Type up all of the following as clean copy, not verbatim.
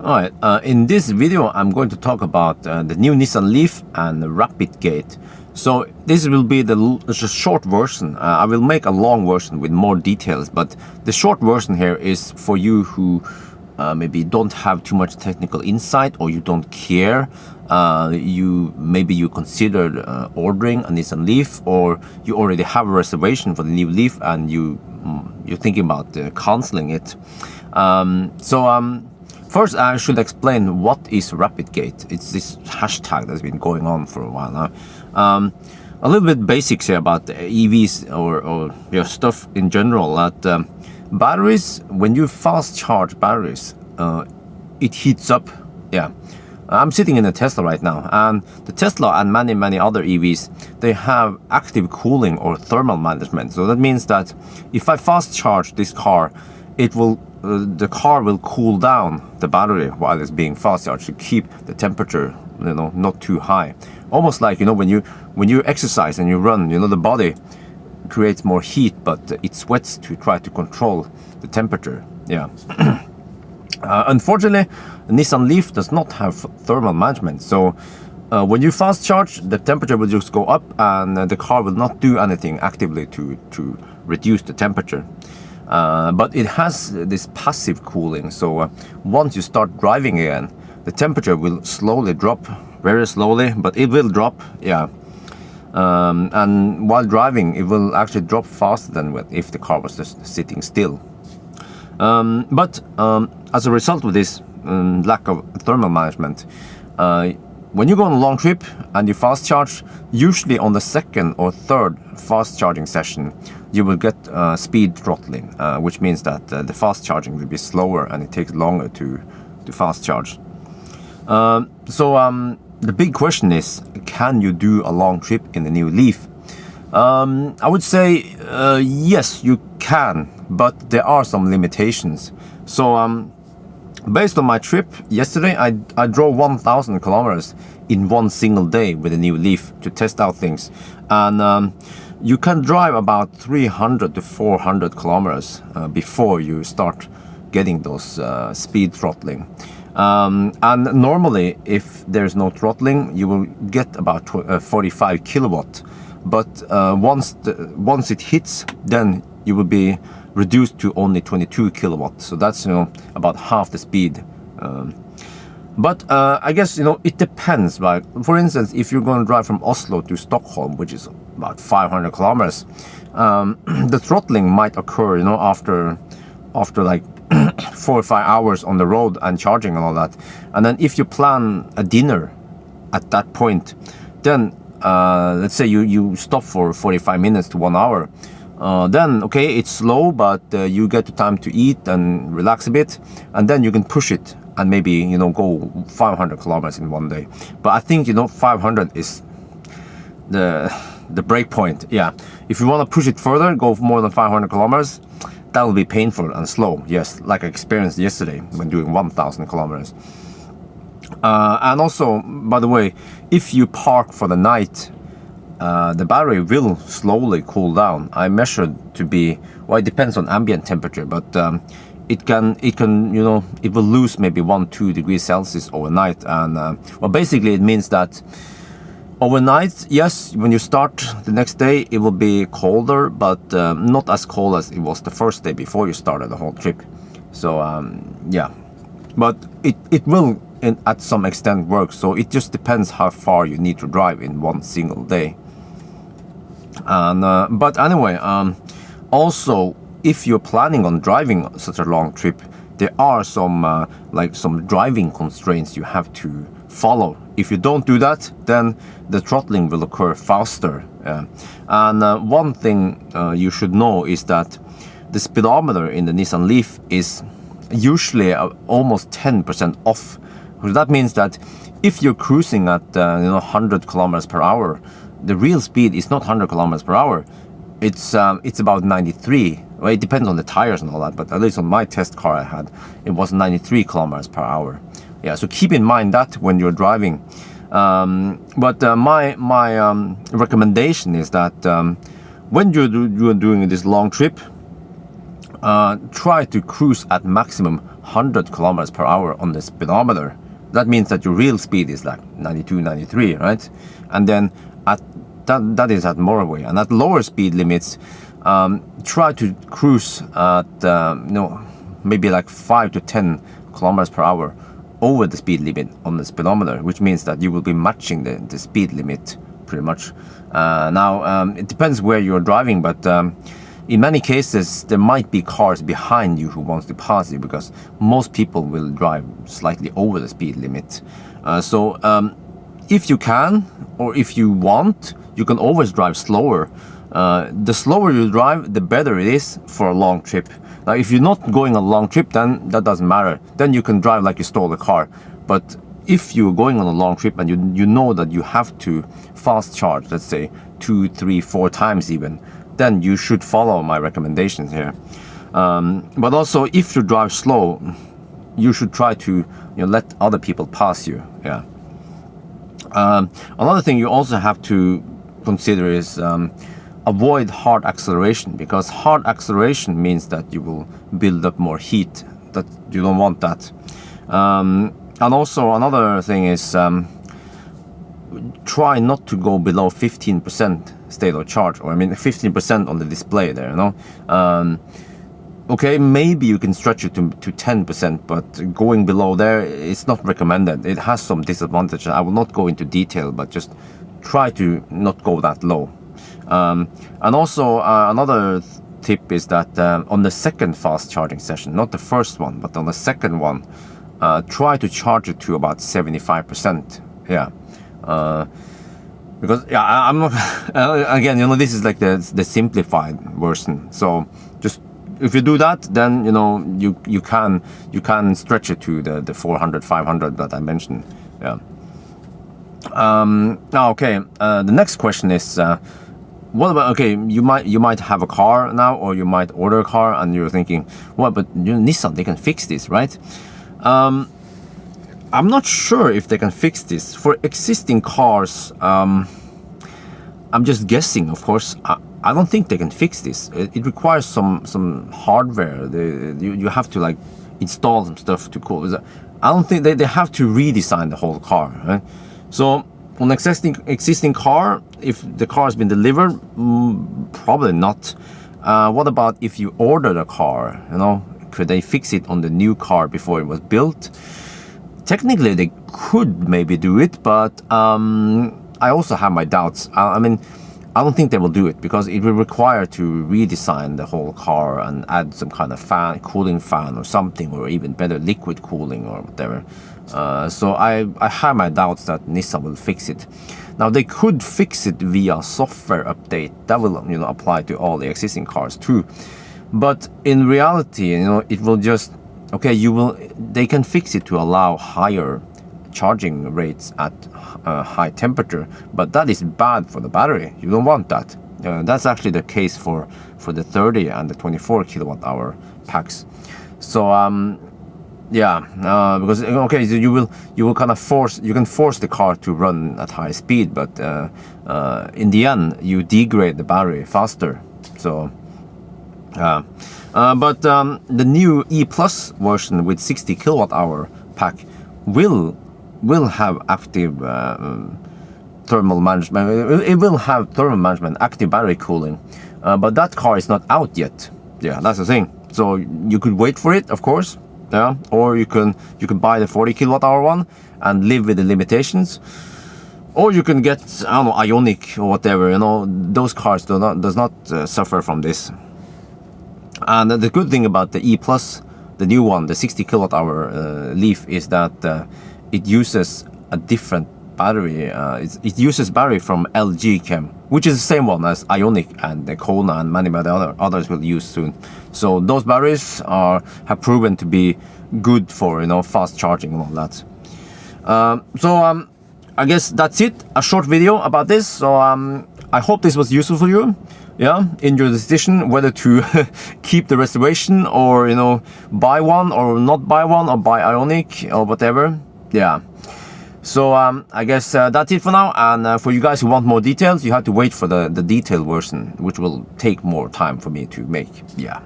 Alright, in this video I'm going to talk about the new Nissan Leaf and RapidGate. So this will be the short version. I will make a long version with more details, but the short version here is for you who maybe don't have too much technical insight, or you don't care. Maybe you considered ordering a Nissan Leaf, or you already have a reservation for the new Leaf and you're thinking about canceling it. First, I should explain what is RapidGate. It's this hashtag that's been going on for a while now. A little bit basics here about EVs or stuff in general. That batteries, when you fast charge batteries, it heats up. Yeah, I'm sitting in a Tesla right now, and the Tesla and many other EVs, they have active cooling or thermal management. So that means that if I fast charge this car, the car will cool down the battery while it's being fast charged to keep the temperature, not too high. Almost like, when you exercise and you run, the body creates more heat, but it sweats to try to control the temperature. Yeah. Unfortunately, Nissan Leaf does not have thermal management. So when you fast charge, the temperature will just go up, and the car will not do anything actively to reduce the temperature. But it has this passive cooling, so once you start driving again, the temperature will slowly drop, very slowly, but it will drop, yeah. And while driving, it will actually drop faster than if the car was just sitting still. But as a result of this lack of thermal management, when you go on a long trip and you fast charge, usually on the second or third fast charging session, you will get speed throttling, which means that the fast charging will be slower and it takes longer to fast charge. The big question is, can you do a long trip in the new Leaf? I would say yes, you can, but there are some limitations. So based on my trip yesterday, I drove 1,000 kilometers in one single day with a new Leaf to test out things. And you can drive about 300 to 400 kilometers before you start getting those speed throttling. And normally, if there's no throttling, you will get about 45 kilowatt. But once it hits, then you will be reduced to only 22 kilowatts. So that's about half the speed. But I guess it depends. Like, for instance, if you're going to drive from Oslo to Stockholm, which is about 500 kilometers, the throttling might occur after like 4 or 5 hours on the road and charging and all that. And then if you plan a dinner at that point, then let's say you stop for 45 minutes to 1 hour, then okay, it's slow, but you get the time to eat and relax a bit, and then you can push it and maybe go 500 kilometers in one day. But I think 500 is the break point. Yeah, if you want to push it further, go more than 500 kilometers, that will be painful and slow. Yes, like I experienced yesterday when doing 1,000 kilometers. And also, by the way, if you park for the night, the battery will slowly cool down. I measured to be, well, it depends on ambient temperature, but it will lose maybe 1-2 degrees Celsius overnight. And well, basically it means that overnight, yes, when you start the next day, it will be colder, but not as cold as it was the first day before you started the whole trip. So yeah, but it will at some extent work. So it just depends how far you need to drive in one single day. And but anyway, also, if you're planning on driving such a long trip, there are some driving constraints you have to follow. If you don't do that, then the throttling will occur faster. And one thing you should know is that the speedometer in the Nissan Leaf is usually almost 10% off. So that means that if you're cruising at 100 kilometers per hour, the real speed is not 100 kilometers per hour. It's about 93. Well, it depends on the tires and all that, but at least on my test car I had, it was 93 kilometers per hour. Yeah, so keep in mind that when you're driving. But my recommendation is that when you're doing this long trip, try to cruise at maximum 100 kilometers per hour on the speedometer. That means that your real speed is like 92, 93, right? And then at that is at motorway, and at lower speed limits, try to cruise at maybe like 5 to 10 kilometers per hour over the speed limit on the speedometer, which means that you will be matching the speed limit pretty much. Now it depends where you're driving, but in many cases there might be cars behind you who wants to pass you, because most people will drive slightly over the speed limit. So if you can, or if you want, you can always drive slower. The slower you drive, the better it is for a long trip. Now, if you're not going a long trip, then that doesn't matter. Then you can drive like you stole a car. But if you're going on a long trip and you know that you have to fast charge, let's say 2, 3, 4 times even, then you should follow my recommendations here. But also, if you drive slow, you should try to let other people pass you. Yeah. Another thing you also have to consider is avoid hard acceleration, because hard acceleration means that you will build up more heat. That you don't want that. And also another thing is try not to go below 15% state of charge, or 15% on the display there. Okay, maybe you can stretch it to 10%, but going below there, it's not recommended. It has some disadvantages. I will not go into detail, but just try to not go that low. And also another tip is that on the second fast charging session, not the first one, but on the second one, try to charge it to about 75%. Yeah. Because I'm not again, this is like the simplified version. So just if you do that, then you can stretch it to the 400, 500 that I mentioned. Yeah. Now, okay. The next question is, what about, okay, you might have a car now, or you might order a car, and you're thinking, well, but Nissan, they can fix this, right? I'm not sure if they can fix this for existing cars. I'm just guessing, of course. I don't think they can fix this. It requires some hardware. You have to like install some stuff to cool. I don't think they have to redesign the whole car, right? So on existing car, if the car has been delivered, probably not. What about if you ordered a car? Could they fix it on the new car before it was built? Technically, they could maybe do it, but I also have my doubts. I don't think they will do it, because it will require to redesign the whole car and add some kind of cooling fan or something, or even better liquid cooling or whatever. So I have my doubts that Nissan will fix it. Now, they could fix it via software update. That will apply to all the existing cars too. But in reality, it will just, okay, they can fix it to allow higher charging rates at high temperature, but that is bad for the battery. You don't want that. That's actually the case for the 30 and the 24 kilowatt hour packs. So yeah, because okay, so you will kind of force the car to run at high speed, but in the end you degrade the battery faster. So but the new E Plus version with 60 kilowatt hour pack will have active thermal management. It will have thermal management, active battery cooling, but that car is not out yet. Yeah, that's the thing. So you could wait for it, of course. Yeah, or you can buy the 40 kilowatt hour one and live with the limitations, or you can get, I don't know, Ioniq or whatever. Those cars does not suffer from this. And the good thing about the E Plus, the new one, the 60 kilowatt hour Leaf, is that it uses a different battery. It uses battery from LG Chem, which is the same one as Ioniq and the Kona and many others will use soon. So those batteries have proven to be good for fast charging and all that. So I guess that's it. A short video about this. So I hope this was useful for you. Yeah, in your decision whether to keep the reservation, or buy one or not buy one, or buy Ioniq or whatever. Yeah. So I guess that's it for now. And for you guys who want more details, you have to wait for the detailed version, which will take more time for me to make. Yeah.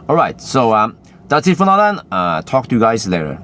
All right, so that's it for now then. Talk to you guys later.